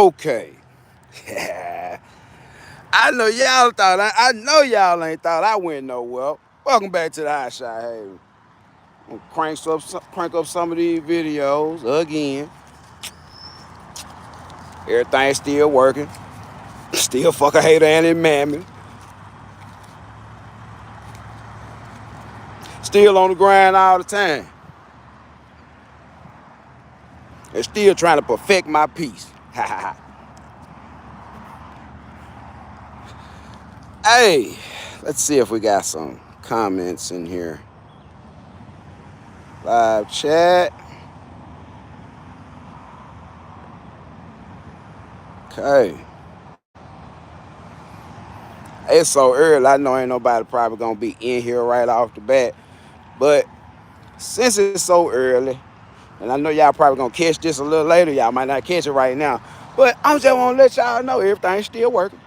Okay. I know y'all thought I know y'all ain't thought I went nowhere. Welcome back to the HotShot Haven. I'm gonna crank up some of these videos again. Everything's still working. Still fuck a hater and it mammy. Still on the grind all the time. And still trying to perfect my piece. Hey, let's see if we got some comments in here. Live chat. Okay. It's so early, I know ain't nobody probably gonna be in here right off the bat. But since it's so early, and I know y'all probably gonna catch this a little later, y'all might not catch it right now. But I'm just wanna let y'all know everything's still working.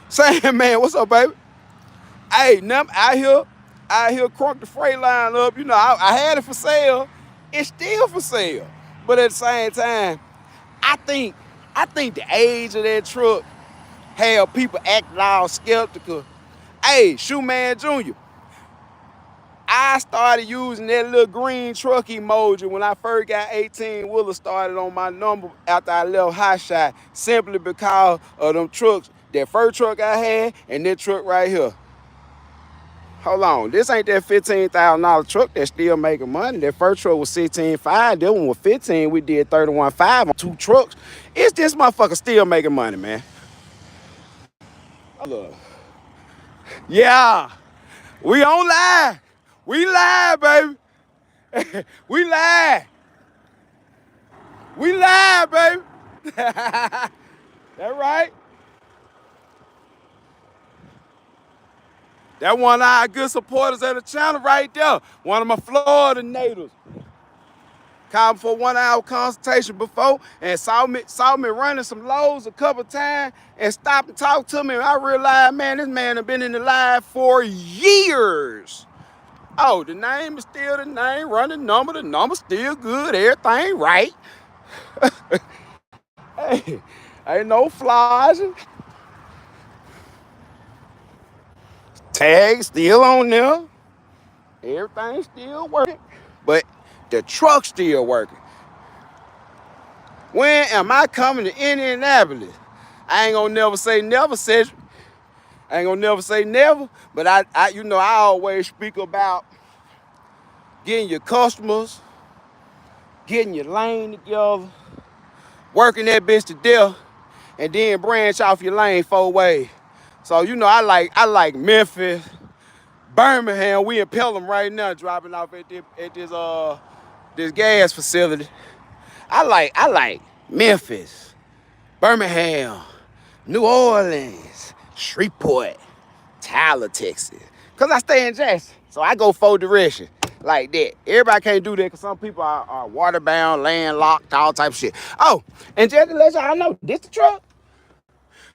Saying, man, what's up, baby? Hey, out here crunk the freight line up. You know, I had it for sale. It's still for sale. But at the same time, I think the age of that truck have people acting all skeptical. Hey, Shoeman Jr., I started using that little green truck emoji when I first got 18 wheeler started on my number after I left HotShot, simply because of them trucks. That first truck I had and that truck right here. Hold on, this ain't that $15,000 truck that's still making money. That first truck was $16,500. That one was $15,000. We did $31,500 on 2 trucks. It's this motherfucker still making money, man. Look. Yeah, we on live. We live, baby. We live. We live, baby. That right? That one of our good supporters of the channel right there. One of my Florida natives. Called for 1 hour consultation before and saw me running some lows a couple times and stopped and talked to me. And I realized, man, this man has been in the live for years. Oh, the name is still the name, running number, the number still good, everything right. Hey, ain't no flaws. Tag still on there. Everything still working. But the truck still working. When am I coming to Indianapolis? I ain't gonna never say never, Cedric. I ain't gonna never say never, but I always speak about getting your customers, getting your lane together, working that bitch to death, and then branch off your lane 4 ways. So I like Memphis, Birmingham. We in Pelham right now, dropping off at this gas facility. I like Memphis, Birmingham, New Orleans, Shreveport, Tyler, Texas. Cause I stay in Jackson, so I go 4 directions like that. Everybody can't do that because some people are waterbound, landlocked, all type of shit. Oh, and just to let y'all know, this the truck.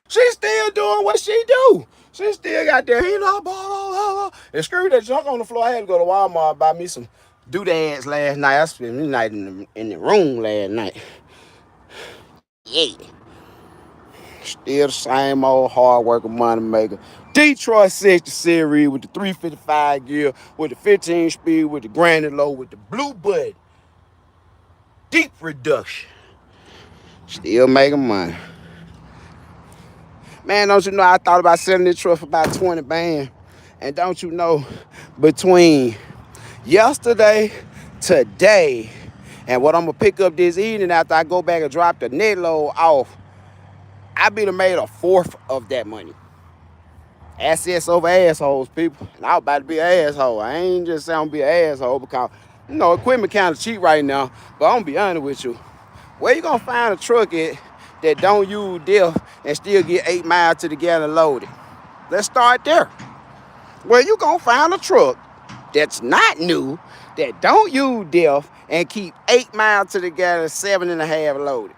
She's still doing what she do. She still got that, and screw that junk on the floor. I had to go to Walmart and buy me some doodads last night. I spent the night in the room last night. Yeah. Still the same old hard working money maker. Detroit 60 series with the 355 gear, with the 15 speed, with the granite low, with the blue button. Deep reduction. Still making money. Man, don't you know I thought about selling this truck for about 20 bands. And don't you know, between yesterday, today, and what I'm gonna pick up this evening after I go back and drop the net load off, I be done made 1/4 of that money. Assets over assholes, people. And I was about to be an asshole. I ain't just saying I'm be an asshole because, equipment kind of cheap right now. But I'm going to be honest with you. Where you going to find a truck at that don't use DEF and still get 8 miles to the gallon loaded? Let's start there. Where you going to find a truck that's not new, that don't use DEF and keep 8 miles to the gallon, 7.5 loaded?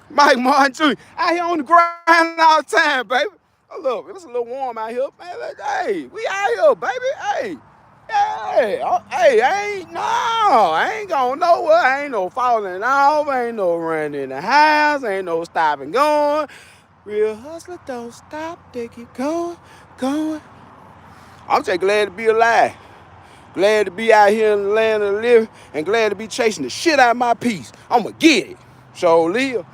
Mike Martin Jr. out here on the grind all the time, baby. Oh, look, it's a little warm out here, man. Hey, we out here, baby. Hey, Hey, hey, I ain't going nowhere. Ain't no falling off, ain't no running in the house, ain't no stopping going. Real hustler don't stop, they keep going, going. I'm just glad to be alive. Glad to be out here in the land of the living and glad to be chasing the shit out of my piece. I'ma get it. So live.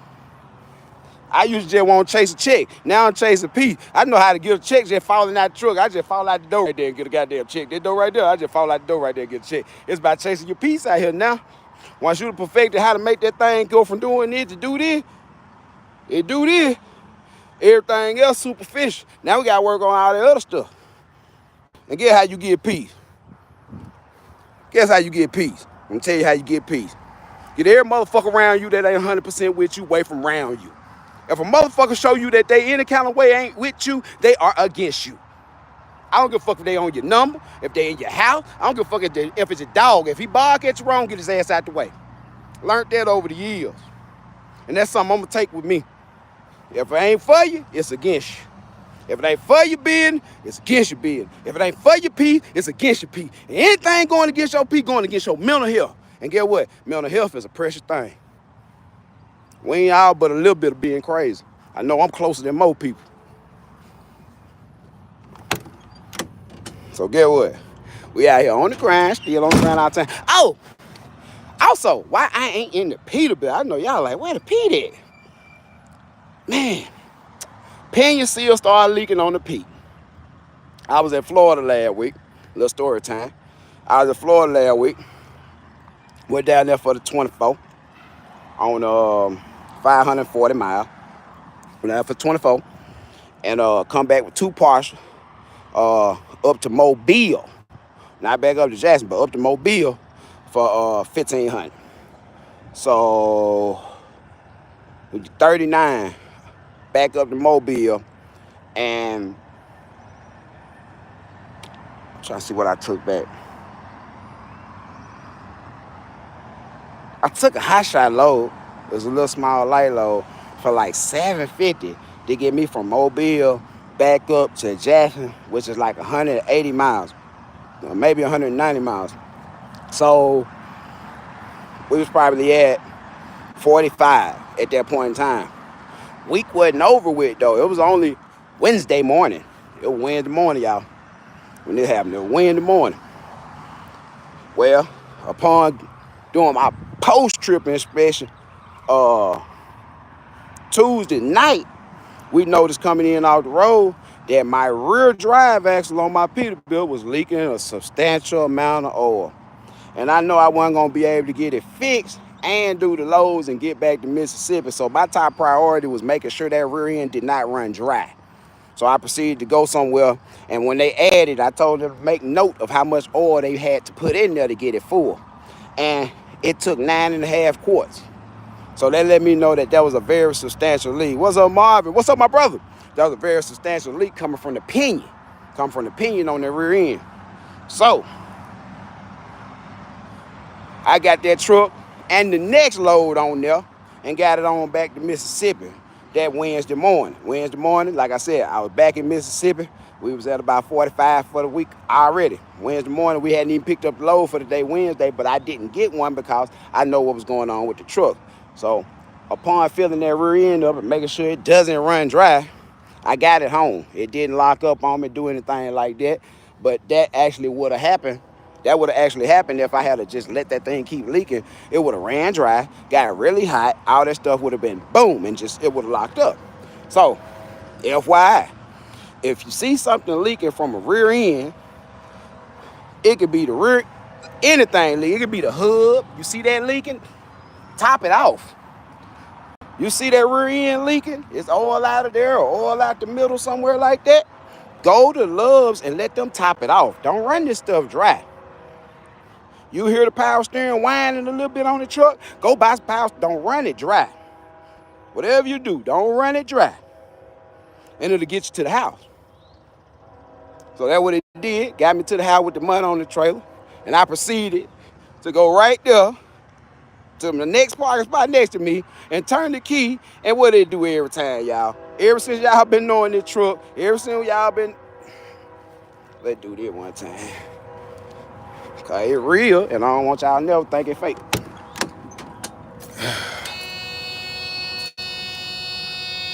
I used to just want to chase a check. Now I'm chasing peace. I know how to get a check just falling out the truck. I just fall out the door right there and get a goddamn check. That door right there, I just fall out the door right there and get a check. It's about chasing your peace out here now. Once you perfected how to make that thing go from doing this to do this, it do this. Everything else superficial. Now we gotta work on all that other stuff. And guess how you get peace. Guess how you get peace. I'm gonna tell you how you get peace. Get every motherfucker around you that ain't 100% with you away from around you. If a motherfucker show you that they any kind of way ain't with you, they are against you. I don't give a fuck if they on your number, if they in your house. I don't give a fuck if it's a dog. If he bark at you wrong, get his ass out the way. Learned that over the years. And that's something I'm gonna take with me. If it ain't for you, it's against you. If it ain't for your business, it's against your business. If it ain't for your peace, it's against your peace. And anything going against your peace, going against your mental health. And get what? Mental health is a precious thing. We ain't all but a little bit of being crazy. I know I'm closer than most people. So get what? We out here on the grind, still on the grind all the time. Oh, also, why I ain't in the Peterbilt? I know y'all like, where the Pete at? Man, pinion seal started leaking on the Pete. I was in Florida last week. Little story time. I was in Florida last week. Went down there for the 24 on 540 miles. Went down for 24 and come back with 2 partials up to Mobile. Not back up to Jackson, but up to Mobile for 1,500. So 39 back up to Mobile, and I'm trying to see what I took back. I took a HotShot load. It was a little small light load for like $750 to get me from Mobile back up to Jackson, which is like 180 miles, or maybe 190 miles. So we was probably at 45 at that point in time. Week wasn't over with though. It was only Wednesday morning. It was Wednesday morning, y'all, when this happened. It was Wednesday morning. Well, upon doing my post-trip inspection, Tuesday night, we noticed coming in off the road that my rear drive axle on my Peterbilt was leaking a substantial amount of oil. And I know I wasn't gonna be able to get it fixed and do the loads and get back to Mississippi. So my top priority was making sure that rear end did not run dry. So I proceeded to go somewhere, and when they added, I told them to make note of how much oil they had to put in there to get it full. And it took 9.5 quarts. So that let me know that that was a very substantial leak. What's up, Marvin? What's up, my brother? That was a very substantial leak coming from the pinion. Coming from the pinion on the rear end. So I got that truck and the next load on there and got it on back to Mississippi that Wednesday morning. Wednesday morning, like I said, I was back in Mississippi. We was at about 45 for the week already. Wednesday morning, we hadn't even picked up the load for the day Wednesday, but I didn't get one because I know what was going on with the truck. So upon filling that rear end up and making sure it doesn't run dry, I got it home. It didn't lock up on me, do anything like that, but that actually would have happened. That would have actually happened if I had to just let that thing keep leaking. It would have ran dry, got really hot, all that stuff would have been boom, and just it would have locked up. So, FYI, if you see something leaking from a rear end, it could be the rear, anything leaking. It could be the hub. You see that leaking? Top it off. You see that rear end leaking? It's oil out of there or oil out the middle somewhere like that. Go to Love's and let them top it off. Don't run this stuff dry. You hear the power steering whining a little bit on the truck, go buy some power. Don't run it dry. Whatever you do, don't run it dry. And it'll get you to the house. So that's what it did. Got me to the house with the money on the trailer. And I proceeded to go right there to the next parking spot next to me and turn the key. And what it do every time, y'all? Ever since y'all been knowing this truck, ever since y'all been... Let's do this one time. Cause it real, and I don't want y'all to never think it fake.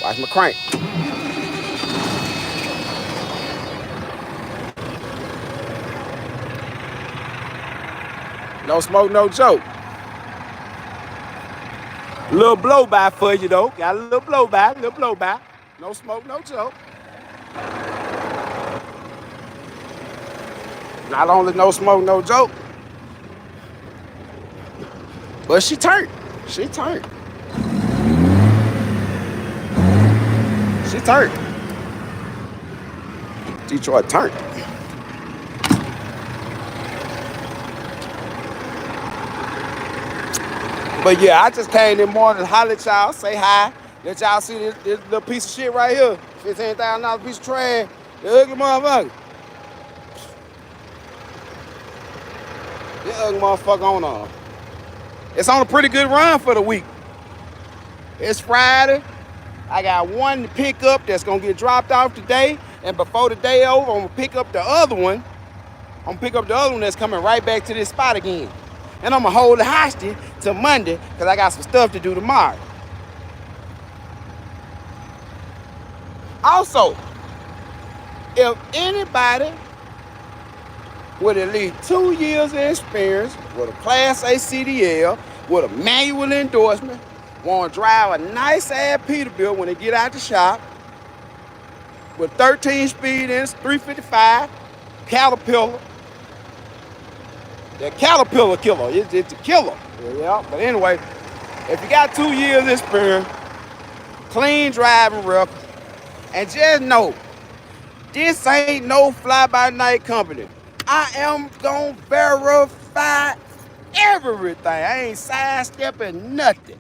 Watch my crank. No smoke, no joke. Little blow by for you though. Got a little blow by, No smoke, no joke. Not only no smoke, no joke, but she turned. She turned. Detroit turned. But yeah, I just came in morning to holler at y'all, say hi, let y'all see this little piece of shit right here. $15,000 piece of trash. The ugly motherfucker. This ugly motherfucker on it's on a pretty good run for the week. It's Friday. I got one to pick up that's gonna get dropped off today. And before the day over, I'm gonna pick up the other one. That's coming right back to this spot again. And I'm gonna hold it hostage till Monday because I got some stuff to do tomorrow. Also, if anybody with at least 2 years of experience, with a Class A CDL, with a manual endorsement, want to drive a nice ass Peterbilt when they get out the shop, with 13 speed in 355, Caterpillar. That Caterpillar killer, it's a killer. Yeah, but anyway, if you got 2 years experience, clean driving record, and just know, this ain't no fly-by-night company. I am gonna verify everything. I ain't sidestepping nothing.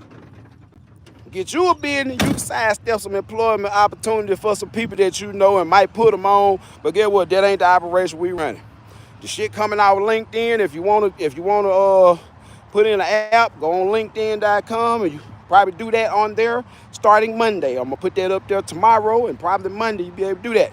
Get you a business, you can sidestep some employment opportunity for some people that you know and might put them on. But guess what? That ain't the operation we running. The shit coming out with LinkedIn. If you wanna put in an app, go on LinkedIn.com and you probably do that on there starting Monday. I'm gonna put that up there tomorrow, and probably Monday you'll be able to do that.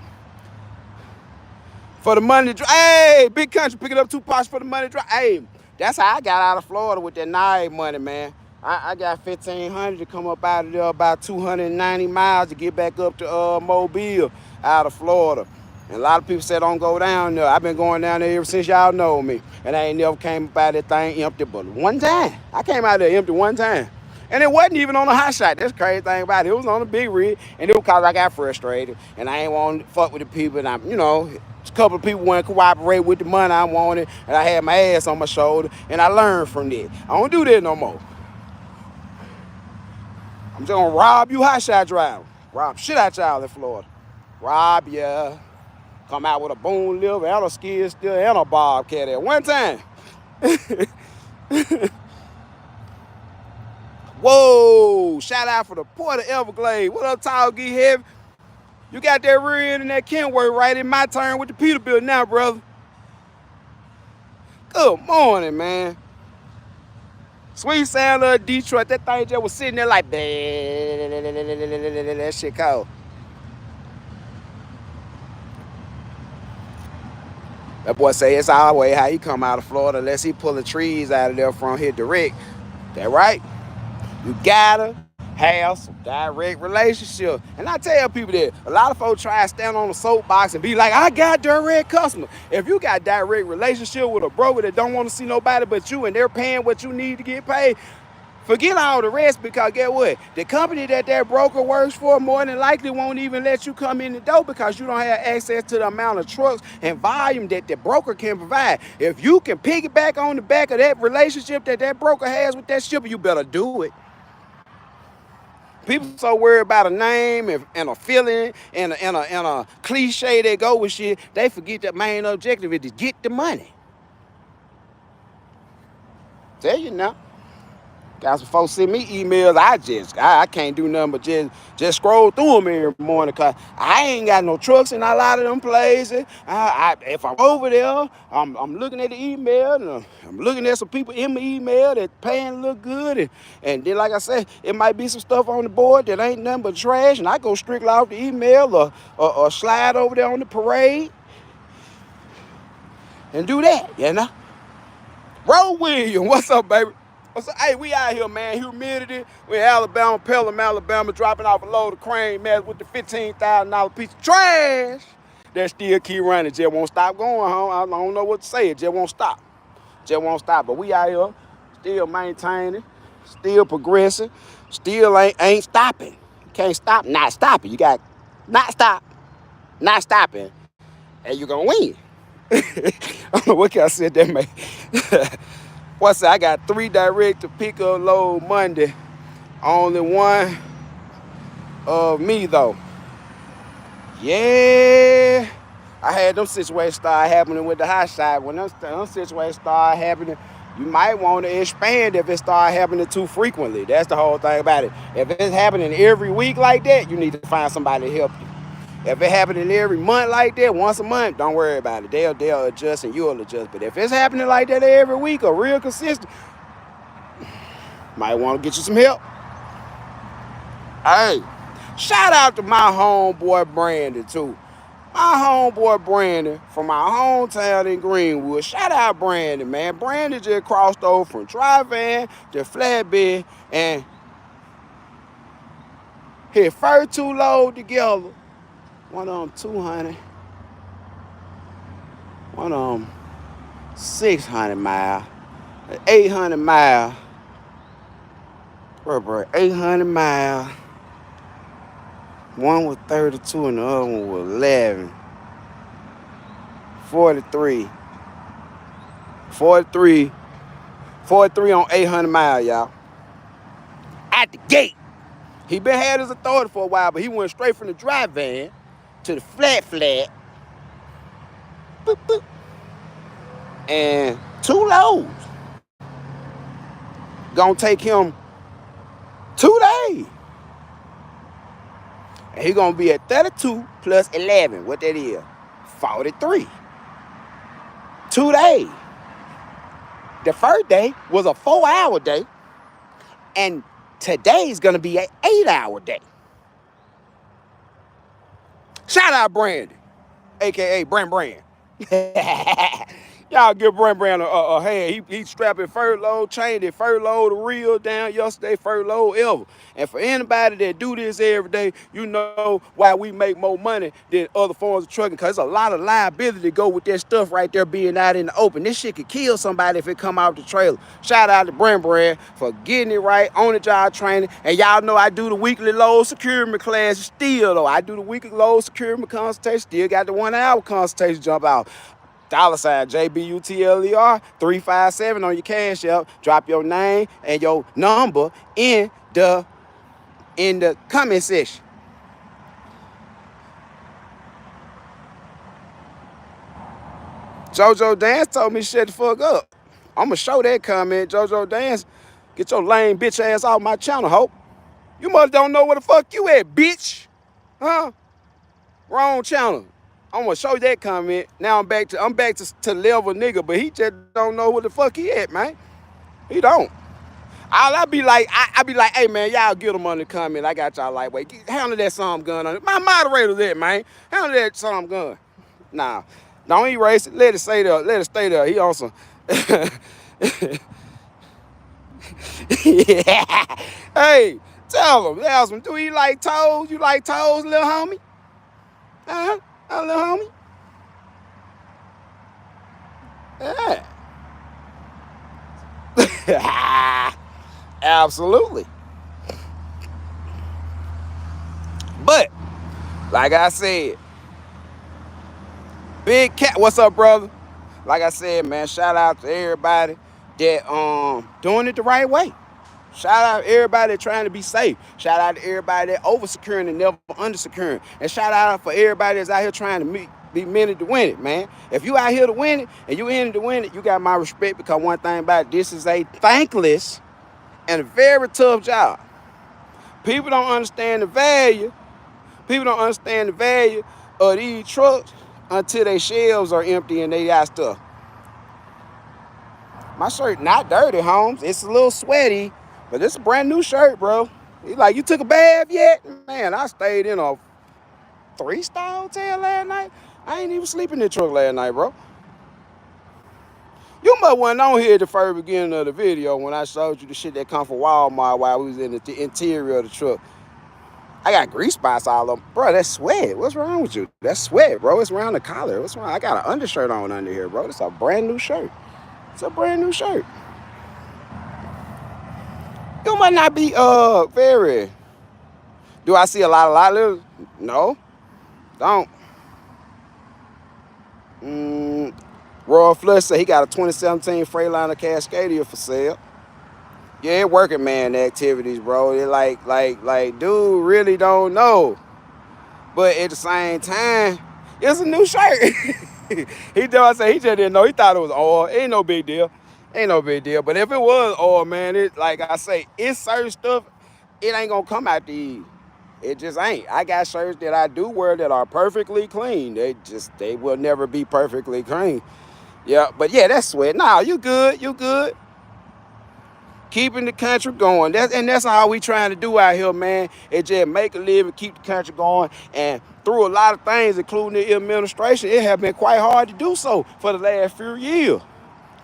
For the money drive, hey, big country, pick it up 2 parts for the money drive. Hey, that's how I got out of Florida with that NIA money, man. I got $1,500 to come up out of there, about 290 miles to get back up to Mobile out of Florida. And a lot of people say don't go down there. I've been going down there ever since y'all know me. And I ain't never came up out of that thing empty but one time. I came out of there empty one time. And it wasn't even on a HotShot. That's the crazy thing about it. It was on a big rig. And it was because I got frustrated. And I ain't want to fuck with the people. And a couple of people wouldn't cooperate with the money I wanted. And I had my ass on my shoulder. And I learned from that. I don't do that no more. I'm just going to rob you HotShot driving. Rob shit out y'all in Florida. Rob ya. Come out with a boom lift and a skid steer and a bobcat at one time. Whoa, shout out for the Port of Everglades. What up, Tall Geek Heavy? You got that rear end and that Kenworth right in my turn with the Peterbilt now, brother. Good morning, man. Sweet sound of Detroit. That thing just was sitting there like, that shit cold. That boy say it's our way how he come out of Florida unless he pull the trees out of there from here direct. That right? You gotta have some direct relationship. And I tell people that a lot of folks try to stand on the soapbox and be like, I got direct customer. If you got direct relationship with a broker that don't want to see nobody but you and they're paying what you need to get paid, forget all the rest, because get what? The company that broker works for more than likely won't even let you come in the door because you don't have access to the amount of trucks and volume that the broker can provide. If you can piggyback on the back of that relationship that broker has with that shipper, you better do it. People so worried about a name and a feeling and a cliche that go with shit, they forget that main objective is to get the money. Tell you now. Got some folks send me emails. I can't do nothing but just scroll through them every morning because I ain't got no trucks in a lot of them places. If I'm over there, I'm looking at the email and I'm looking at some people in my email that paying look good. And then, like I said, it might be some stuff on the board that ain't nothing but trash. And I go strictly off the email or slide over there on the parade and do that, you know? Roll William, what's up, baby? What's up? Hey, we out here, man. Humidity. We in Alabama, Pelham, Alabama, dropping off a load of crane mess with the $15,000 piece of trash. That still keep running. Just won't stop going, huh? I don't know what to say. It just won't stop. Just won't stop. But we out here, still maintaining, still progressing, still ain't stopping. You can't stop not stopping. You got not stop, not stopping, and you're gonna win. I don't know what can I say that, man. What's that? I got 3 direct to pick up load Monday. Only one of me though. Yeah. I had them situations start happening with the HotShot. When them situations start happening, you might want to expand if it start happening too frequently. That's the whole thing about it. If it's happening every week like that, you need to find somebody to help you. If it's happening every month like that, once a month, don't worry about it. They'll adjust and you'll adjust. But if it's happening like that every week or real consistent, might want to get you some help. Hey, shout out to my homeboy Brandon too. My homeboy Brandon from my hometown in Greenwood. Shout out Brandon, man. Brandon just crossed over from dry van to flatbed and hit first 2 loads together. One of them 200, one of them 600 mile, 800 mile, bro, 800 mile. One was 32 and the other one was 11. 43 on 800 miles, y'all. At the gate. He been had his authority for a while, but he went straight from the dry van to the flat. Boop, boop. And 2 loads. Gonna take him 2 days. And he gonna be at 32 plus 11. What that is? 43. 2 days. The first day was a 4-hour day. And today's gonna be an 8-hour day. Shout out Brandon, aka Brand. Y'all give Brand a hand. He strapping first load, chained it first load the reel down yesterday, first load ever. And for anybody that do this every day, you know why we make more money than other forms of trucking, because there's a lot of liability to go with that stuff right there being out in the open. This shit could kill somebody if it come out the trailer. Shout out to Brand for getting it right, on the job training. And y'all know I do the weekly load security class still though. I do the weekly load security consultation, still got the 1-hour consultation jump out. $ JBUTLER 357 on your cash app. Drop your name and your number in the comment section. JoJo Dance told me shut the fuck up. I'ma show that comment. JoJo Dance, get your lame bitch ass off my channel, hope. You must don't know where the fuck you at, bitch. Huh? Wrong channel. I'm gonna show you that comment. Now I'm back to level nigga, but he just don't know where the fuck he at, man. He don't. I be like, hey man, y'all get him on the comment. I got y'all lightweight. Handle that some gun on it. My moderator there, man. Handle that some gun. Nah, don't erase it. Let it stay there. Let it stay there. He on some. Yeah. Hey, tell him. Do you like toes? You like toes, little homie? Huh? Little homie? Yeah. Absolutely. But, like I said, Big Cat, what's up, brother? Like I said, man, shout out to everybody that doing it the right way. Shout out to everybody trying to be safe. Shout out to everybody that over securing and never under securing. And shout out for everybody that's out here trying to be minute to win it, man. If you out here to win it and you in it to win it, you got my respect, because one thing about it, this is a thankless and a very tough job. People don't understand the value. People don't understand the value of these trucks until their shelves are empty and they got stuff. My shirt not dirty, Holmes. It's a little sweaty, but it's a brand new shirt, bro. He's like, you took a bath yet? Man, I stayed in a 3-star hotel last night. I ain't even sleep in the truck last night, bro. You must wasn't on here at the very beginning of the video when I showed you the shit that come from Walmart while we was in the interior of the truck. I got grease spots all over. Bro, that's sweat. What's wrong with you? That's sweat, bro. It's around the collar. What's wrong? I got an undershirt on under here, bro. It's a brand new shirt. It's a brand new shirt. You might not be very. Do I see a lot of no? Don't. Royal Flush said he got a 2017 Freightliner Cascadia for sale. Yeah, it working man activities, bro. It like, dude really don't know. But at the same time, it's a new shirt. He just didn't know. He thought it was oil. Ain't no big deal. Ain't no big deal. But if it was oil, man, it like I say, it's certain stuff, it ain't gonna come out the It just ain't. I got shirts that I do wear that are perfectly clean. They will never be perfectly clean. Yeah, but yeah, that's sweat. Nah, you good. You good. Keeping the country going. That's all we trying to do out here, man. Is just make a living, keep the country going. And through a lot of things, including the administration, it has been quite hard to do so for the last few years.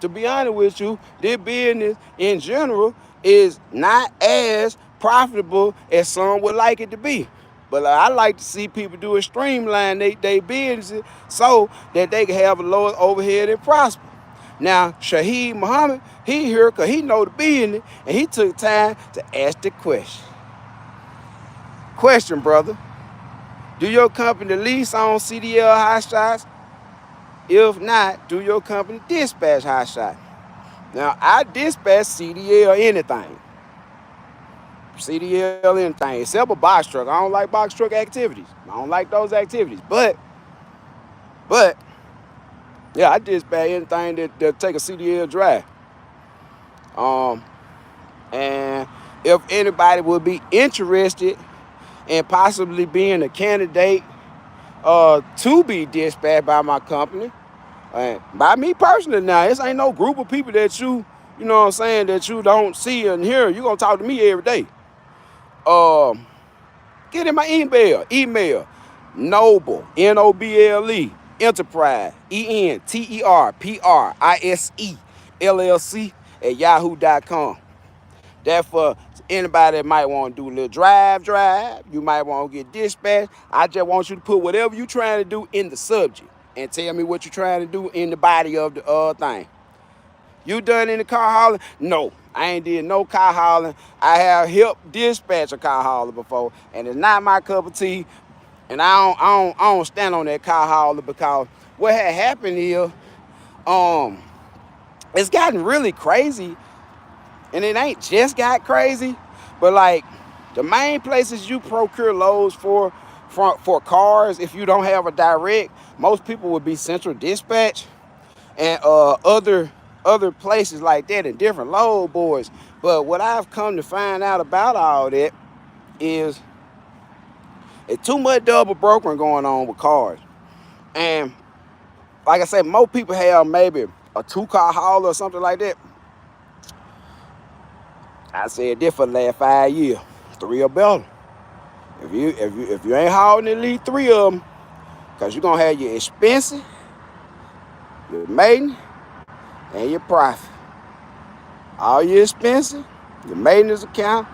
To be honest with you, this business in general is not as profitable as some would like it to be. But I like to see people do it streamline they businesses so that they can have a lower overhead and prosper. Now, Shaheed Muhammad, he here because he know the business, and he took time to ask the question. Question, brother. Do your company lease on CDL HotShots? If not, do your company dispatch HotShot? Now, I dispatch CDL anything. CDL anything, except a box truck. I don't like box truck activities. I don't like those activities. But, yeah, I dispatch anything that take a CDL drive. And if anybody would be interested in possibly being a candidate to be dispatched by my company, by me personally now, this ain't no group of people that you know what I'm saying, that you don't see and hear. You gonna talk to me every day. Get in my email, Noble, Noble, Enterprise, ENTERPRISE, LLC at yahoo.com. That for anybody that might want to do a little drive. You might want to get dispatched. I just want you to put whatever you're trying to do in the subject and tell me what you're trying to do in the body of the thing. You done any car hauling? No, I ain't did no car hauling. I have helped dispatch a car hauler before, and it's not my cup of tea. And I don't stand on that car hauler because what had happened here, it's gotten really crazy. And it ain't just got crazy, but like the main places you procure loads for cars, if you don't have a direct, most people would be Central Dispatch and other places like that and different load boards. But what I've come to find out about all that is it's too much double brokering going on with cars. And like I said, most people have maybe a 2-car hauler or something like that. I said this for the last 5 years, 3 or better. If you ain't hauling at least 3 of them, because you're gonna have your expenses, your maintenance, and your profit. All your expenses, your maintenance account,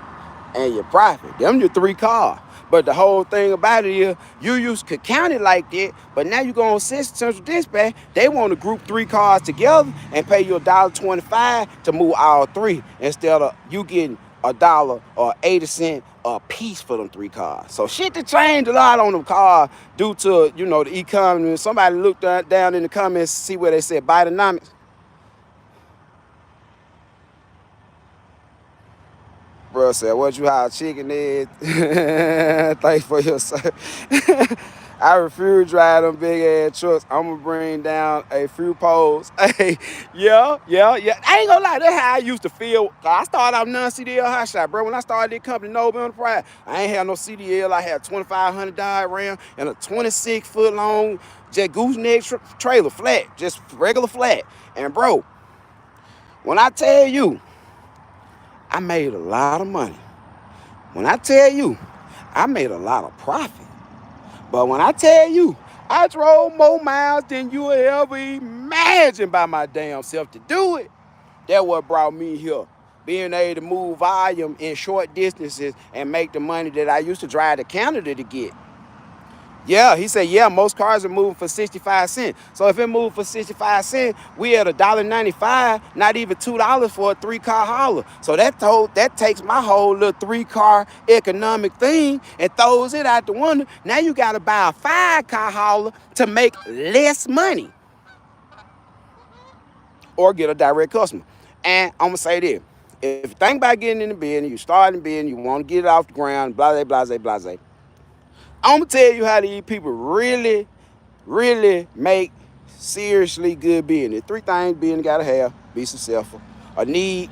and your profit. Them your 3 cars. But the whole thing about it is, you could count it like that, but now you go on Central Dispatch, they want to group 3 cars together and pay you $1.25 to move all 3 instead of you getting $1 or 80 cents a piece for them 3 cars. So shit to change a lot on them cars due to, the economy. Somebody looked down in the comments to see where they said Bidenomics. Bro said, what you hire chicken is? Thanks for your service. I refuse to drive them big ass trucks. I'm gonna bring down a few poles. Hey, yeah. I ain't gonna lie, that's how I used to feel. I started out non-CDL HotShot, bro. When I started this company, Noble Enterprise, I ain't had no CDL. I had a $2,500 Ram and a 26-foot long jet gooseneck trailer, flat, just regular flat. And bro, when I tell you, I made a lot of money. When I tell you, I made a lot of profit. But when I tell you, I drove more miles than you would ever imagine by my damn self to do it. That's what brought me here. Being able to move volume in short distances and make the money that I used to drive to Canada to get. Yeah, he said, yeah, most cars are moving for 65 cents. So if it moved for 65 cents, we at $1.95, not even $2 for a 3-car hauler. So that takes my whole little 3-car economic thing and throws it out the window. Now you got to buy a 5-car hauler to make less money or get a direct customer. And I'm going to say this. If you think about getting in the business, you start in the business, you want to get it off the ground, blah, blah, blah, blah, blah. I'm going to tell you how these people really make seriously good business. 3 things business gotta have: be successful, a need,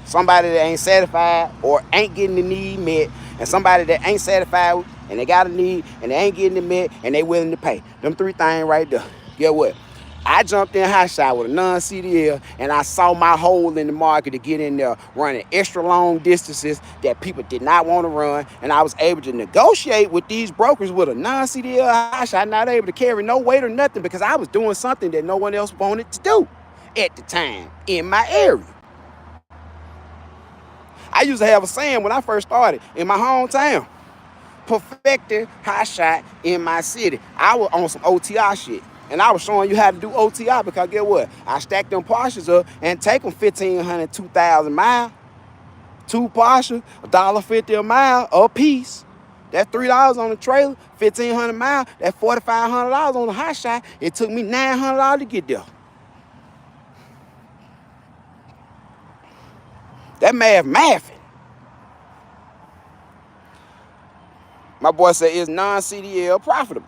somebody that ain't satisfied or ain't getting the need met, and somebody that ain't satisfied and they got a need and they ain't getting it met and they willing to pay. Them 3 things right there. Guess what? I jumped in HotShot with a non-CDL and I saw my hole in the market to get in there running extra long distances that people did not want to run. And I was able to negotiate with these brokers with a non-CDL HotShot, not able to carry no weight or nothing because I was doing something that no one else wanted to do at the time in my area. I used to have a saying when I first started in my hometown: perfected HotShot in my city. I was on some OTR shit. And I was showing you how to do OTR because guess what? I stacked them Porsches up and take them 1,500, 2,000 miles. 2 Porsches, $1.50 a mile a piece. That's $3 on the trailer, 1,500 miles. That's $4,500 on the HotShot. It took me $900 to get there. That mathing. My boy said, is non-CDL profitable?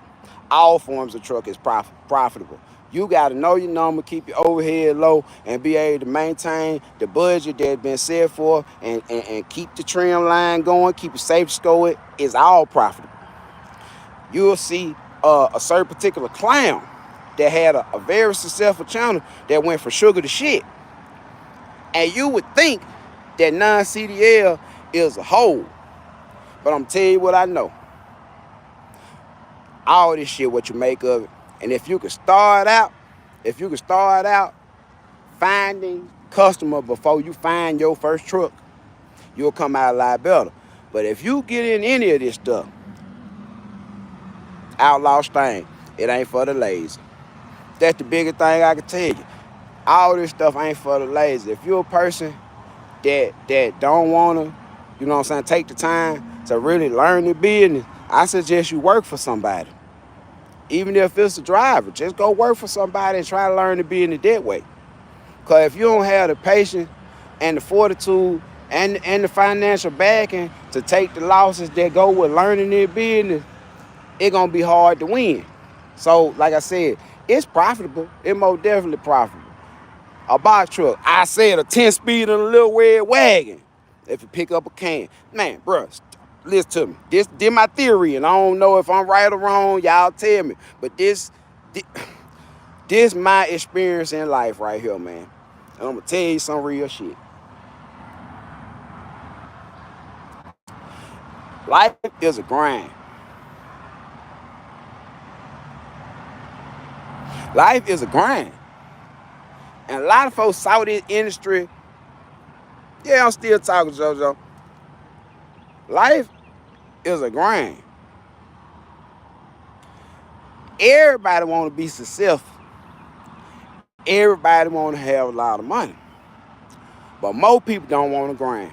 All forms of truck is profitable. You got to know your number, keep your overhead low, and be able to maintain the budget that's been set for and keep the trend line going, keep your safety score. It's all profitable. You'll see a certain particular clown that had a very successful channel that went from sugar to shit. And you would think that non-CDL is a whole. But I'm telling you what I know. All this shit, what you make of it. And if you can start out finding customer before you find your first truck, you'll come out a lot better. But if you get in any of this stuff, outlaw thing, it ain't for the lazy. That's the biggest thing I can tell you. All this stuff ain't for the lazy. If you're a person that don't want to, you know what I'm saying, take the time to really learn the business, I suggest you work for somebody. Even if it's a driver, just go work for somebody and try to learn the business that way. Because if you don't have the patience and the fortitude and the financial backing to take the losses that go with learning their business, it's going to be hard to win. So, like I said, it's profitable. It's most definitely profitable. A box truck, I said a 10-speed and a little red wagon. If you pick up a can. Man, bro, listen to me. This my theory, and I don't know if I'm right or wrong. Y'all tell me. But this my experience in life right here, man. And I'm going to tell you some real shit. Life is a grind. Life is a grind. And a lot of folks saw this industry. Yeah, I'm still talking, JoJo. Life is a grind. Everybody want to be successful. Everybody want to have a lot of money. But most people don't want to grind.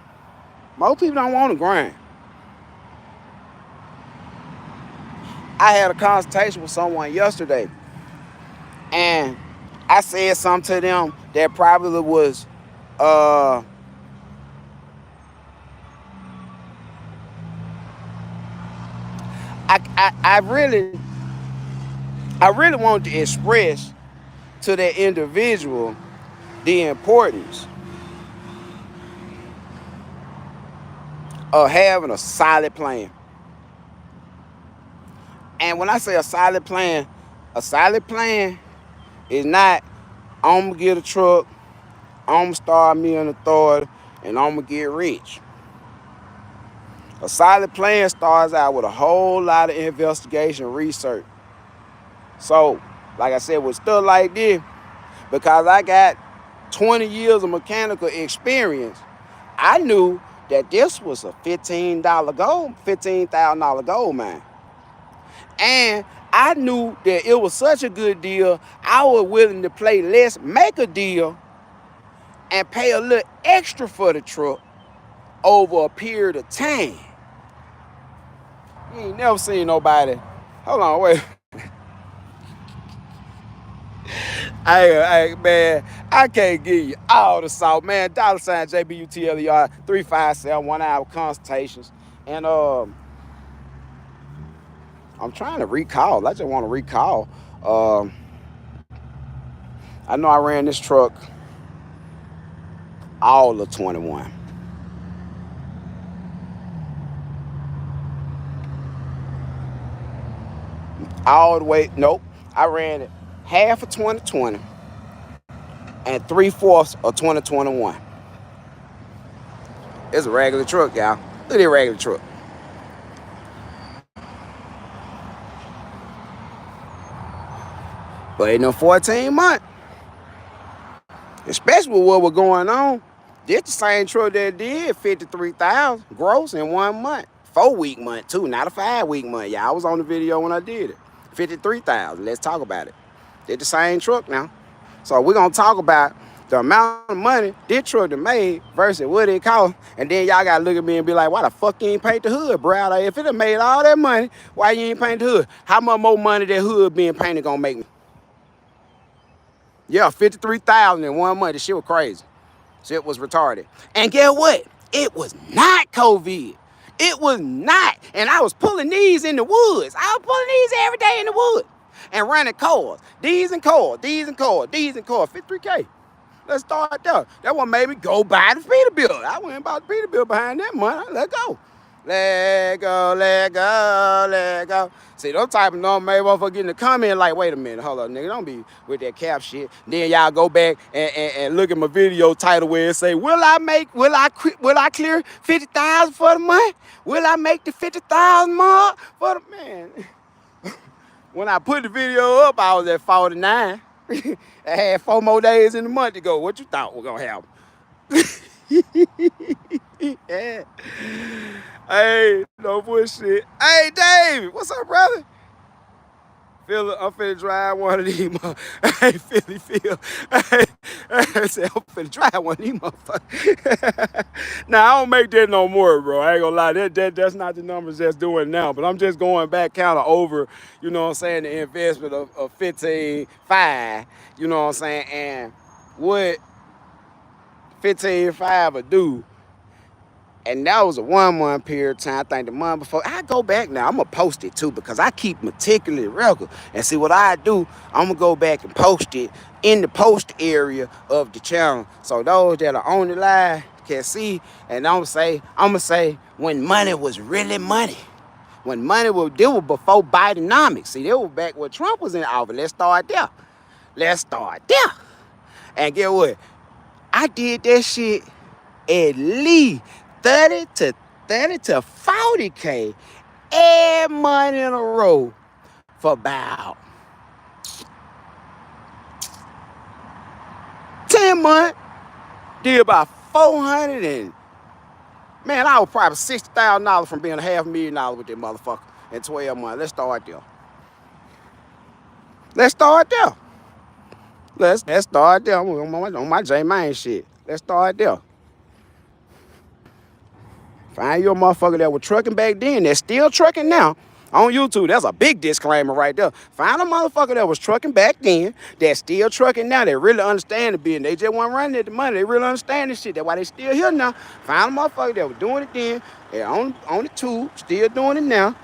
Most people don't want to grind. I had a consultation with someone yesterday, and I said something to them that probably was I really wanted to express to that individual the importance of having a solid plan. And when I say a solid plan is not, I'm going to get a truck, I'm going to start me an authority, and I'm going to get rich. A solid plan starts out with a whole lot of investigation, research. So, like I said, with stuff like this, because I got 20 years of mechanical experience, I knew that this was a $15,000 gold mine. And I knew that it was such a good deal, I was willing to play less, make a deal, and pay a little extra for the truck over a period of time. You ain't never seen nobody. Hold on, wait. Hey, man, I can't give you all the salt, man. $ JBUTLER 357 1 hour consultations. And I'm trying to recall. I just want to recall. I know I ran this truck all of 21. All the way, nope. I ran it half of 2020 and 3/4 of 2021. It's a regular truck, y'all. Look at that regular truck. But in them 14 months, especially with what was going on, this the same truck that did 53,000 gross in 1 month. 4-week month too, not a 5-week month. Yeah, I was on the video when I did it. 53,000. Let's talk about it. They're the same truck now. So we're gonna talk about the amount of money this truck done made versus what it cost. And then y'all gotta look at me and be like, why the fuck you ain't paint the hood, bro? Like, if it done made all that money, why you ain't paint the hood? How much more money that hood being painted gonna make me? Yeah, 53,000 in 1 month. This shit was crazy. Shit was retarded. And guess what? It was not COVID. It was not. And I was pulling these in the woods. I was pulling these every day in the woods. And running cars. These and cars. 53K. Let's start there. That one made me go buy the Peterbilt. I went and bought the Peterbilt behind that money. Let go. Let go, let go, let go. See, those type of normal motherfuckers get in the comment like, wait a minute, hold up, nigga, don't be with that cap shit. Then y'all go back and look at my video title where it say, will I clear 50,000 for the month? Will I make the 50,000 mark for the man? When I put the video up, I was at 49. I had 4 more days in the month to go. What you thought was gonna happen? Yeah. Hey, no bullshit. Hey, David, what's up, brother? I'm finna drive one of these Hey, Phil. Hey, I said, I'm finna drive one of these motherfuckers. Now, I don't make that no more, bro. I ain't gonna lie. That's not the numbers that's doing now. But I'm just going back kind of over, you know what I'm saying, the investment of 15.5, you know what I'm saying, and what 15.5 would do. And that was a 1 month period of time. I think the month before. I go back now. I'm going to post it too because I keep meticulously record. And see what I do, I'm going to go back and post it in the post area of the channel. So those that are on the live can see. And I'm going to say when money was really money. When money was, they were before Bidenomics. See, they were back when Trump was in office. Let's start there. And get what? I did that shit at least 30 to 40K every month in a row for about 10 months. Did about 400 and, man, I was probably $60,000 from being $500,000 with that motherfucker in 12 months. Let's start there. Let's start there. I'm on my J-Main shit. Let's start there. Find you a motherfucker that was trucking back then that's still trucking now on YouTube. That's a big disclaimer right there. Find a motherfucker that was trucking back then that's still trucking now. They really understand the business. They just weren't running at the money. They really understand this shit. That's why they still here now. Find a motherfucker that was doing it then. They're on the tube, still doing it now.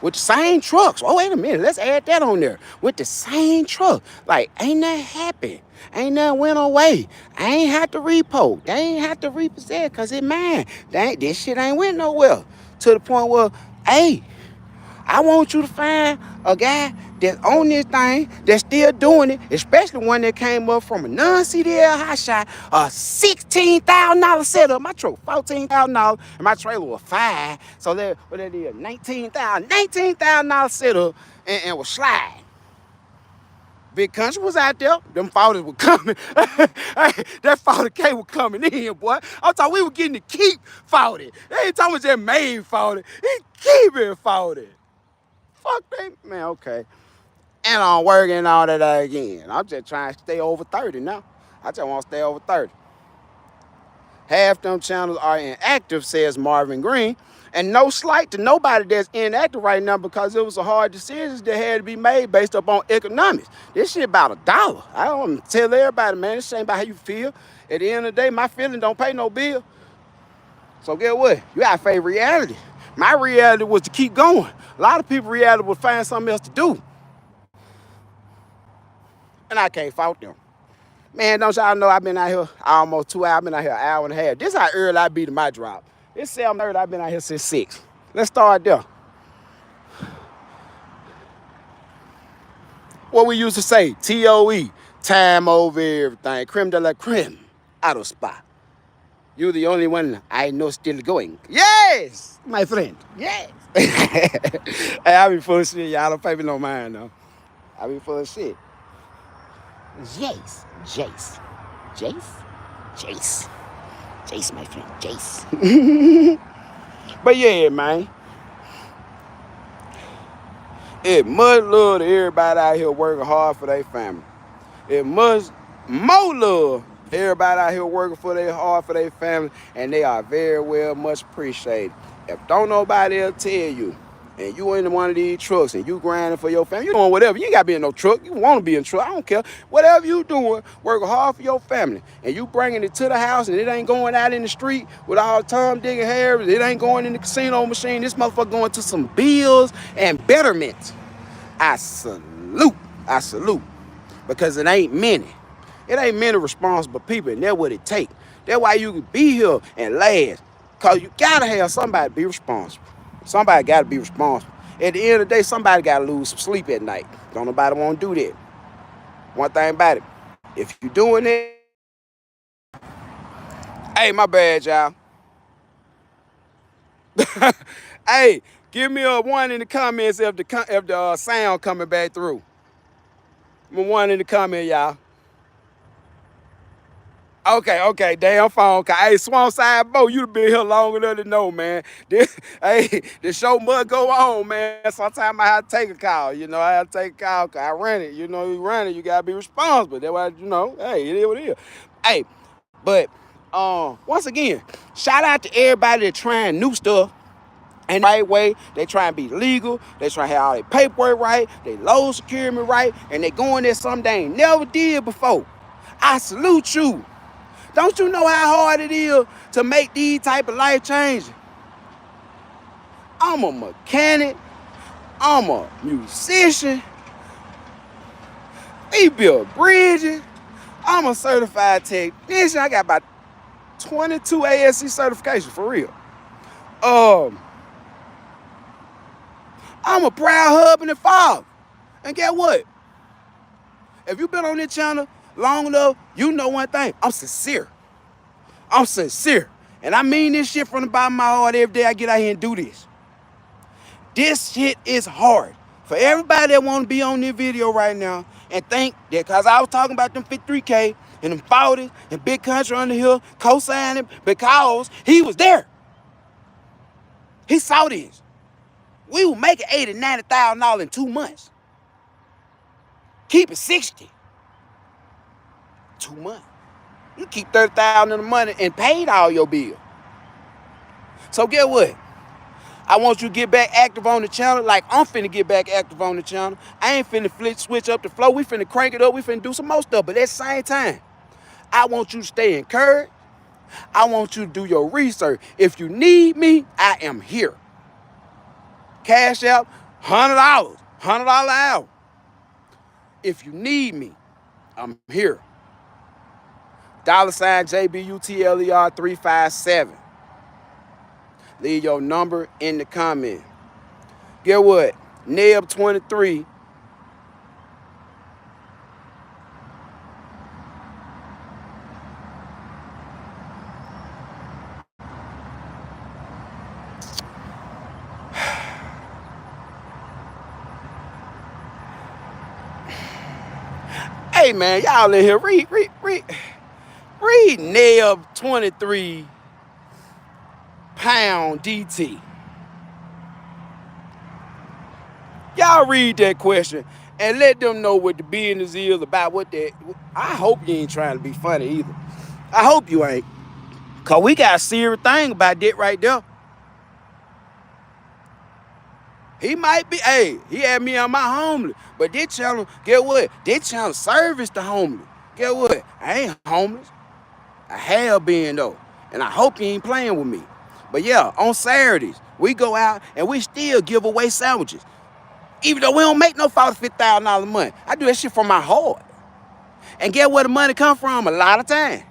With the same trucks. Oh, wait a minute. Let's add that on there. With the same truck. Like, ain't nothing happened. Ain't nothing went away. I ain't have to repo. They ain't have to repossess because it mine. This shit ain't went nowhere. To the point where, hey, I want you to find a guy that's on this thing, that's still doing it, especially one that came up from a non-CDL HotShot, a $16,000 setup. My truck, $14,000, and my trailer was $5,000. So that is $19,000 setup and was sliding. Big Country was out there. Them 40s were coming. That 40K was coming in, boy. I thought we were getting to keep 40. They ain't talking about just made 40. He keep it 40. Fuck they, man, okay. And I'm working all that again. I'm just trying to stay over 30 now. I just want to stay over 30. Half them channels are inactive, says Marvin Green. And no slight to nobody that's inactive right now, because it was a hard decision that had to be made based upon economics. This shit about $1. I don't tell everybody, man, this ain't about how you feel. At the end of the day, my feeling don't pay no bill. So get what? You gotta face reality. My reality was to keep going. A lot of people's reality was find something else to do. And I can't fault them. Man, don't y'all know I've been out here almost 2 hours. I've been out here an hour and a half. This is how early I be to my drop. It's 7:30. I've been out here since 6. Let's start there. What we used to say, TOE, time over everything. Creme de la creme, out of spot. You're the only one I know still going. Yes, my friend. Yes. Hey, I be full of shit. Y'all don't pay me no mind, though. I be full of shit. Jace, my friend, Jace. But yeah, man. It much love to everybody out here working hard for their family. It much more love to everybody out here working hard for their family, and they are very well much appreciated. If don't nobody else tell you, and you in one of these trucks and you grinding for your family, you doing whatever. You ain't gotta be in no truck. You want to be in a truck. I don't care. Whatever you doing, working hard for your family, and you bringing it to the house, and it ain't going out in the street with all Tom, Dick, and Harry. It ain't going in the casino machine. This motherfucker going to some bills and betterment. I salute. Because it ain't many. It ain't many responsible people, and that's what it take. That's why you can be here and last. Because you gotta have somebody to be responsible. Somebody gotta be responsible. At the end of the day, somebody gotta lose some sleep at night. Don't nobody want to do that. One thing about it, if you doing it, hey, my bad, y'all. Hey, give me a 1 in the comments if the sound coming back through. I'm a 1 in the comment, y'all. Okay, damn phone call. Hey, Swamp Side Bo, you been here long enough to know, man. The show must go on, man. Sometimes I have to take a call. I have to take a call because I run it. You run it, you got to be responsible. That's why, hey, it is what it is. Hey, but once again, shout out to everybody that trying new stuff. And the right way, they try and be legal, they try to have all their paperwork right, they load security right, and they going there something they ain't never did before. I salute you. Don't you know how hard it is to make these type of life changes? I'm a mechanic. I'm a musician. We build bridges. I'm a certified technician. I got about 22 ASC certifications for real. I'm a proud husband and father. And guess what? If you've been on this channel long enough, you know one thing. I'm sincere. And I mean this shit from the bottom of my heart every day I get out here and do this. This shit is hard. For everybody that want to be on this video right now and think that because I was talking about them 53K and them 40s and Big Country under here co-signing because he was there. He saw this. We will make it $80,000, $90,000 in 2 months. Keep it 60. 2 months. You keep $30,000 in the money and paid all your bills. So get what? I want you to get back active on the channel like I'm finna get back active on the channel. I ain't finna switch up the flow. We finna crank it up. We finna do some more stuff. But at the same time, I want you to stay encouraged. I want you to do your research. If you need me, I am here. Cash out, $100. $100 an hour. If you need me, I'm here. $ JBUTLER 357. Leave your number in the comment. Get what? Neb 23. Hey, man, y'all in here, read Neb 23-pound DT. Y'all read that question and let them know what the business is about what that. I hope you ain't trying to be funny either. I hope you ain't. Because we got a serious thing about that right there. He might be, hey, he had me on my homeless. But this channel, get what? This channel service the homeless. Get what? I ain't homeless. I have been though. And I hope you ain't playing with me. But yeah, on Saturdays, we go out and we still give away sandwiches. Even though we don't make no $50,000 a month. I do that shit from my heart. And get where the money come from a lot of time.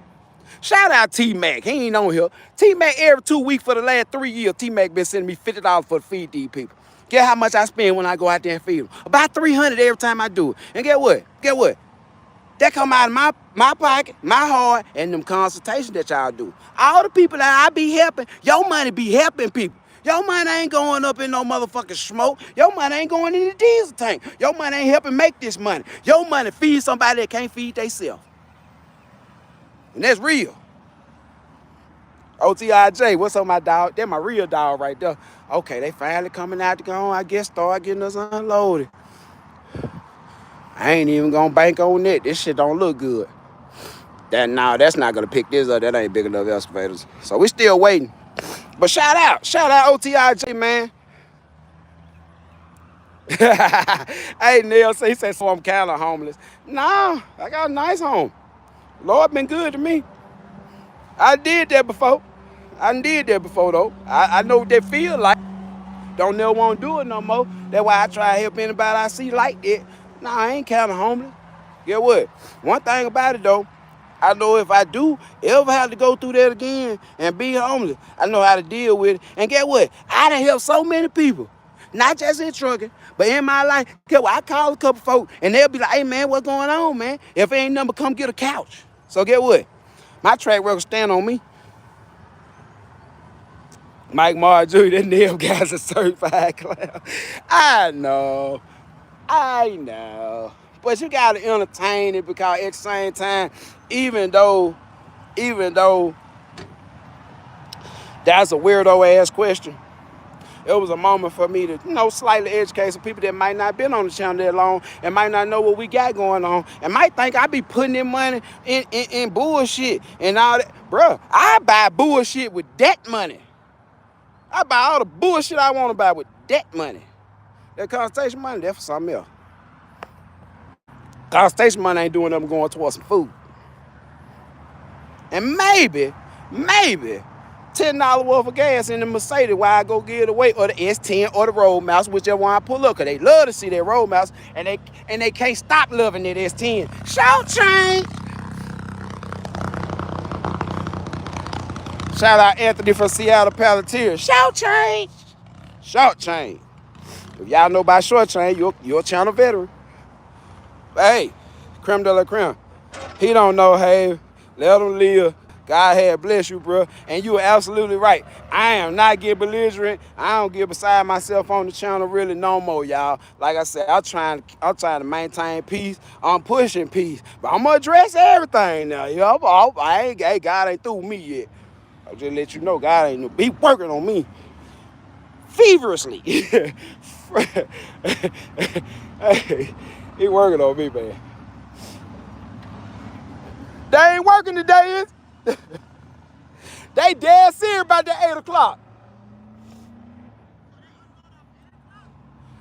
Shout out T-Mac. He ain't on here. T-Mac every 2 weeks for the last 3 years, T-Mac been sending me $50 for to feed these people. Get how much I spend when I go out there and feed them. About $300 every time I do it. And get what? Get what? That come out of my pocket, my heart, and them consultations that y'all do. All the people that I be helping, your money be helping people. Your money ain't going up in no motherfucking smoke. Your money ain't going in the diesel tank. Your money ain't helping make this money. Your money feed somebody that can't feed themselves. And that's real. OTIJ, what's up, my dog? They're my real dog right there. Okay, they finally coming out to go on, I guess, start getting us unloaded. I ain't even gonna bank on that. This shit don't look good. That's not gonna pick this up. That ain't big enough excavators. So we still waiting. But shout out OTIJ, man. Hey, Neil, he said, so I'm kind of homeless. Nah, I got a nice home. Lord been good to me. I did that before. Though. I know what they feel like. Don't never want to do it no more. That's why I try to help anybody I see like that. Nah, I ain't kind of homeless. Get what? One thing about it, though, I know if I do ever have to go through that again and be homeless, I know how to deal with it. And get what? I done helped so many people. Not just in trucking, but in my life. Get what? I call a couple folks, and they'll be like, hey, man, what's going on, man? If it ain't nothing but come get a couch. So get what? My track record stand on me. Mike Marjorie, that damn guy's a certified clown. I know. But you gotta entertain it because at the same time, even though that's a weirdo ass question, it was a moment for me to, slightly educate some people that might not been on the channel that long and might not know what we got going on and might think I be putting in money in bullshit and all that. Bruh, I buy bullshit with that money. I buy all the bullshit I want to buy with that money. That consultation money, that's for something else. Consultation money ain't doing nothing going towards some food. And maybe $10 worth of gas in the Mercedes while I go get it away, or the S10 or the road mouse, whichever one I pull up, because they love to see that road mouse and they can't stop loving that S10. Short chain. Shout out Anthony from Seattle Palantir. Short chain. If y'all know about short chain, you're a channel veteran. But hey, creme de la creme. He don't know, hey, let him live. God had bless you, bro. And you are absolutely right. I am not getting belligerent. I don't get beside myself on the channel really no more, y'all. Like I said, I'm trying to maintain peace. I'm pushing peace. But I'm gonna address everything now. God ain't through me yet. I'll just let you know, God ain't, he working on me feverishly. Hey, he working on me, man. They ain't working today, is they dead serious about that 8 o'clock.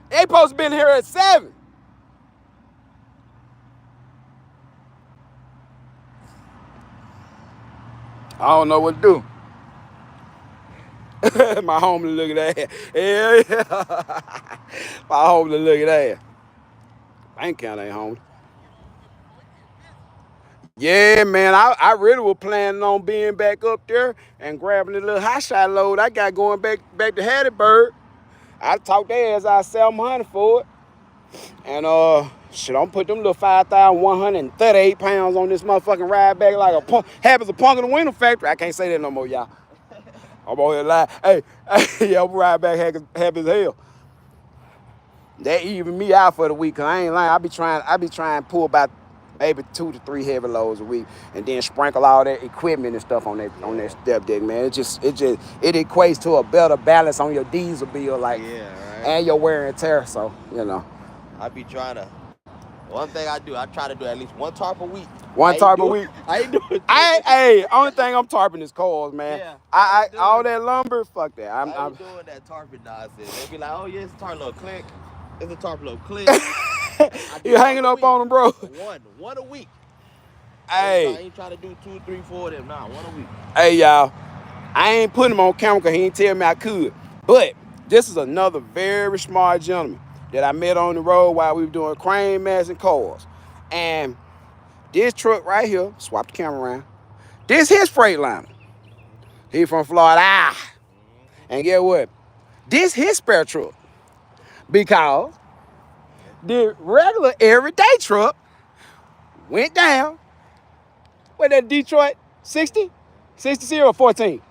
They supposed to be here at 7. I don't know what to do. My homie look at that. Hell yeah. My homie look at that. Bank account ain't home. Yeah, man, I really was planning on being back up there and grabbing the little HotShot load I got going back to Hattiesburg. I talked their ass out $700 for it. And shit, I'm put them little 5,138 pounds on this motherfucking ride back like a punk. Happens a punk in the window factory. I can't say that no more, y'all. I'm over here lying. Hey, yeah, I'm ride back happy as hell. That even me out for the week, cause I ain't lying. I be trying to pull about maybe 2 to 3 heavy loads a week, and then sprinkle all that equipment and stuff on that step deck, man. It equates to a better balance on your diesel bill, like, and your wear and tear. So, you know, I be trying to. One thing I do, I try to do at least 1 tarp a week. One tarp a week. I ain't doing it. Hey, only thing I'm tarping is cars, man. Yeah, I all that lumber, fuck that. I'm doing that tarping nonsense. They be like, oh yeah, it's a tarp little click. It's a tarp little click. You hanging up on them, bro? One a week. Hey. I ain't trying to do 2, 3, 4 of them. Nah, 1 a week. Hey, y'all. I ain't putting him on camera because he ain't tell me I could. But this is another very smart gentleman that I met on the road while we were doing crane mats and cars. And this truck right here, swap the camera around. This his Freightliner. He from Florida. And get what? This his spare truck. Because the regular everyday truck went down. What that Detroit? 60? 60 or 14?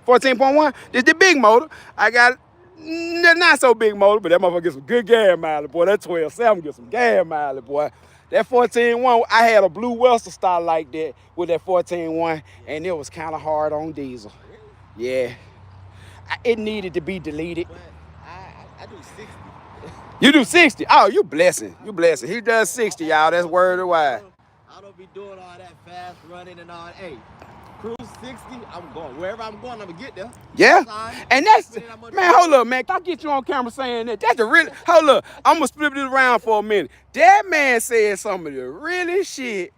14.1? This the big motor. I got not so big motor, but that motherfucker get some good gas mileage, boy. That 12.7 get some gas mileage, boy. That 14.1, I had a blue Western style like that with that 14.1, and it was kind of hard on diesel. Yeah. It needed to be deleted. But I do 60. You do 60? Oh, you blessing. You blessing. He does 60, y'all. That's word of wide. I don't be doing all that fast running and all that. Hey, cruise 60, I'm going. Wherever I'm going, I'm going to get there. Yeah. And that's, man, hold up, man. Can I get you on camera saying that? That's the real, hold up. I'm going to split this around for a minute. That man said some of the realest shit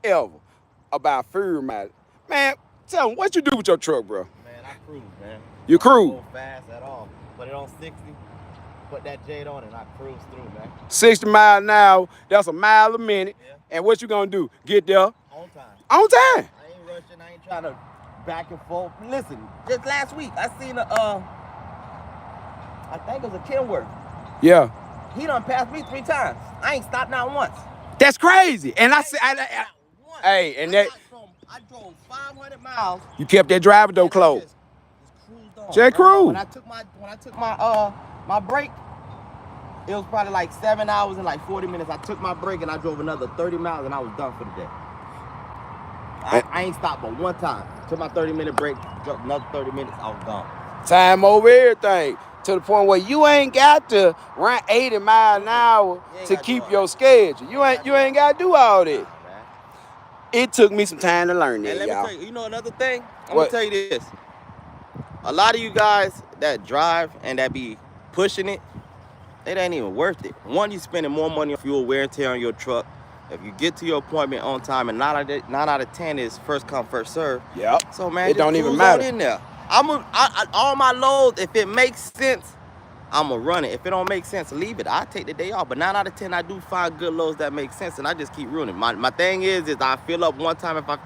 ever about fuel mileage. Man, tell him, what you do with your truck, bro? Man, I cruise, man. You cruise? I don't go fast at all. Put it on 60, put that Jade on, and I cruise through, man. 60 miles an hour, that's a mile a minute. Yeah. And what you going to do? Get there? On time. On time. I ain't rushing. I ain't trying to back and forth. Listen, just last week, I seen I think it was a Kenworth. Yeah. He done passed me 3 times. I ain't stopped not once. That's crazy. And I said, hey, and that. I drove 500 miles. You kept that driver door closed. Just cruised on. Just cruise. When I took my break, it was probably like 7 hours and like 40 minutes. I took my break and I drove another 30 miles and I was done for the day. I ain't stopped but 1 time. Took my 30-minute break, drove another 30 minutes, I was gone. Time over everything. To the point where you ain't got to run 80 miles an hour to keep your schedule. You ain't got to do all that. It took me some time to learn that, and let y'all. me tell you, you know another thing? I'm going to tell you this. A lot of you guys that drive and that be pushing it, it ain't even worth it. One, you spending more money on fuel, wear and tear on your truck. If you get to your appointment on time, and 9 out of 10 is first come, first serve. Yep. So, man, it don't even matter. In there. All my loads, if it makes sense, I'm going to run it. If it don't make sense, leave it. I take the day off. But 9 out of 10, I do find good loads that make sense, and I just keep running. My thing is I fill up one time if I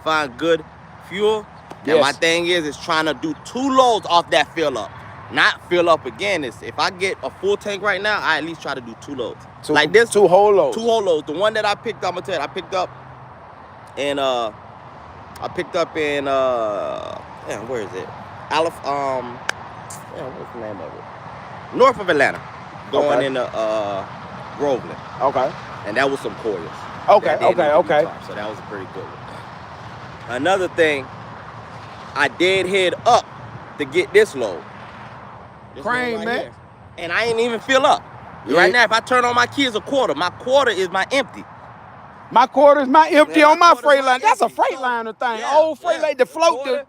find good fuel. Yes. And my thing is trying to do 2 loads off that fill up. Not fill up again. If I get a full tank right now, I at least try to do 2 loads. Like this. 2 whole loads. 2 whole loads. The one that I picked up, I'm going to tell you, I picked up in, where is it? What's the name of it? North of Atlanta, going into Groveland. Okay. And that was some coils. Okay. So that was a pretty good one. Another thing, I did head up to get this load. Crane, man. Here. And I ain't even fill up. Yeah. Right now, if I turn on my key, it's a quarter. My quarter is my empty. My quarter is my empty on my Freightliner. That's a Freightliner thing. Yeah, old Freightliner, the float.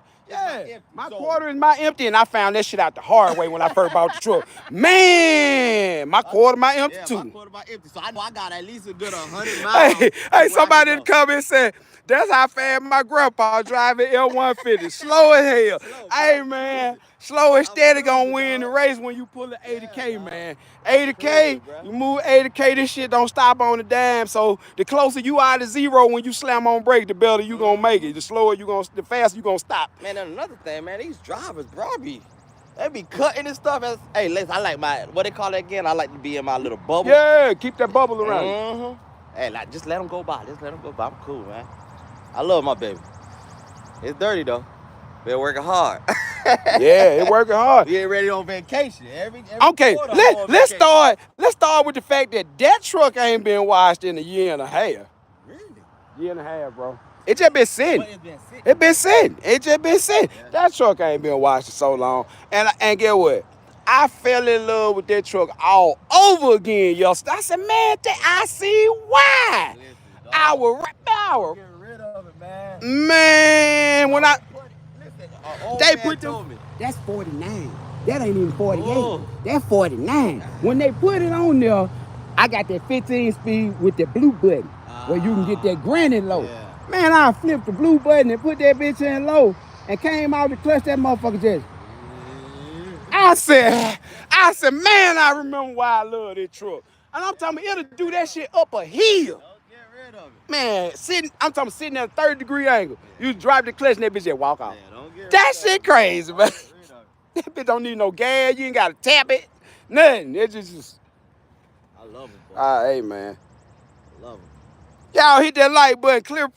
My quarter is my empty, and I found that shit out the hard way when I first bought the truck. Man, my quarter my empty too. My quarter my empty, so I know I got at least a good 100 miles. Hey, somebody in the comments said, that's how fast my grandpa driving L150. Slow as hell. Hey, man, slow and steady gonna win the race when you pull the 80K, man. 80K, you move 80K, this shit don't stop on the dime. So the closer you are to 0 when you slam on brake, the better you gonna make it. The slower the faster you gonna stop. Man, and another thing, man, these drivers, bro, they be cutting and stuff. Hey, listen, I like what they call it again? I like to be in my little bubble. Yeah, keep that bubble around. Mm-hmm. Hey, just let them go by. I'm cool, man. I love my baby. It's dirty, though. Been working hard. Yeah, it working hard. We ain't ready on vacation. Every Okay, quarter I'm on let's vacation. start with the fact that truck ain't been washed in a year and a half. Really? Year and a half, bro. It just been sitting. But it's been sitting. It been sitting. It just been sitting. Yeah. That truck ain't been washed in so long. And get what? I fell in love with that truck all over again yesterday. I said, man, I see why. Listen, dog. I was Get rid of it, man. man, when I Listen, old they man put told me. that's 49. That ain't even 48. Oh. That's 49. When they put it on there, I got that 15 speed with the blue button where you can get that granny low. Yeah. Man, I flipped the blue button and put that bitch in low and came out to clutch that motherfucker just. I said, man, I remember why I love this truck. And I'm talking about it'll do that shit up a hill. Don't get rid of it. Man, I'm talking sitting at a 30-degree angle. You drive the clutch and that bitch just walk off. Yeah, don't get That rid shit of crazy, man. it. Get rid of it. That bitch don't need no gas. You ain't got to tap it. Nothing. It's just. I love it, bro. Hey, man. I love it. Y'all hit that like button.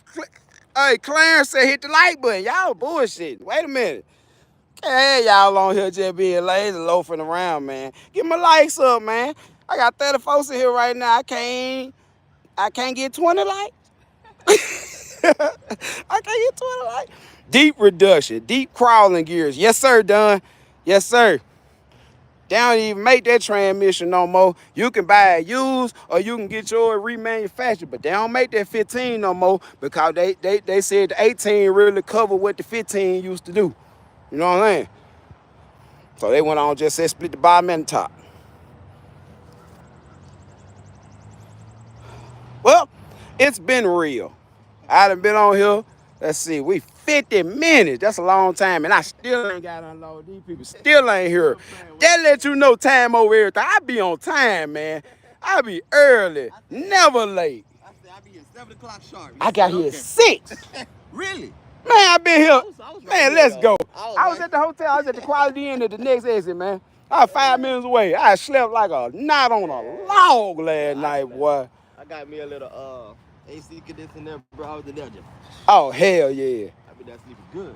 Hey, Clarence said hit the like button. Y'all bullshitting. Wait a minute. Can't have y'all on here just being lazy, loafing around, man. Get my likes up, man. I got 30 folks in here right now. I can't get 20 likes. I can't get 20 likes. Deep reduction, deep crawling gears. Yes, sir, Don. Yes, sir. They don't even make that transmission no more. You can buy it used or you can get yours remanufactured, but they don't make that 15 no more because they said the 18 really covered what the 15 used to do. You know what I'm saying? So they went on just said split the bottom and the top. Well, it's been real. I done been on here. Let's see, we 50 minutes. That's a long time, and I still ain't got unload. These people still ain't here. That let you know time over everything. I be on time, man. I be early, never late. I said I be at 7 o'clock sharp. I got here at 6. Really? Man, I been here. I was right Man, here, let's though. go. I was at the hotel. I was at the Quality Inn at the next exit, man. I was 5 minutes away. I slept like a knot on a log last night, boy. I got me a little AC conditioner, bro. I was in there just. Oh, hell yeah. I be that sleeping good.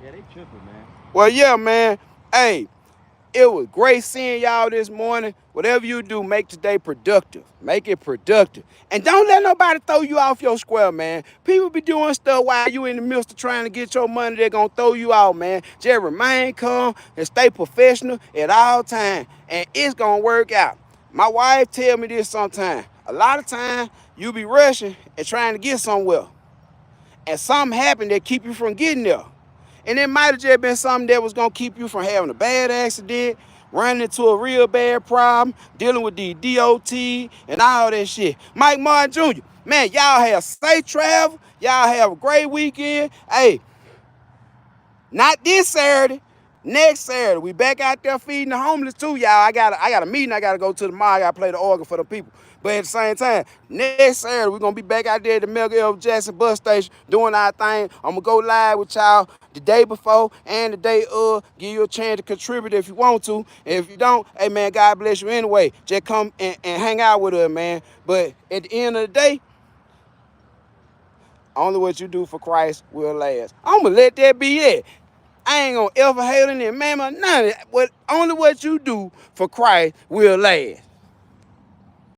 Yeah, they tripping, man. Well, yeah, man. Hey, it was great seeing y'all this morning. Whatever you do, make today productive. Make it productive. And don't let nobody throw you off your square, man. People be doing stuff while you in the midst of trying to get your money. They're going to throw you out, man. Just remain calm and stay professional at all times. And it's going to work out. My wife tell me this sometimes. A lot of times, you be rushing and trying to get somewhere. And something happened that keep you from getting there. And it might have just been something that was going to keep you from having a bad accident, running into a real bad problem, dealing with the DOT and all that shit. Mike Martin Jr., man, y'all have safe travel. Y'all have a great weekend. Hey, not this Saturday. Next Saturday, we back out there feeding the homeless too, y'all. I got a meeting. I got to go to the mall. I got to play the organ for the people. But at the same time, next Saturday, we're going to be back out there at the Mega L. Jackson bus station doing our thing. I'm going to go live with y'all the day before and the day of. Give you a chance to contribute if you want to. And if you don't, hey, man, God bless you anyway. Just come and hang out with us, man. But at the end of the day, only what you do for Christ will last. I'm going to let that be it. I ain't going to ever hate it, man, none of that. Only what you do for Christ will last.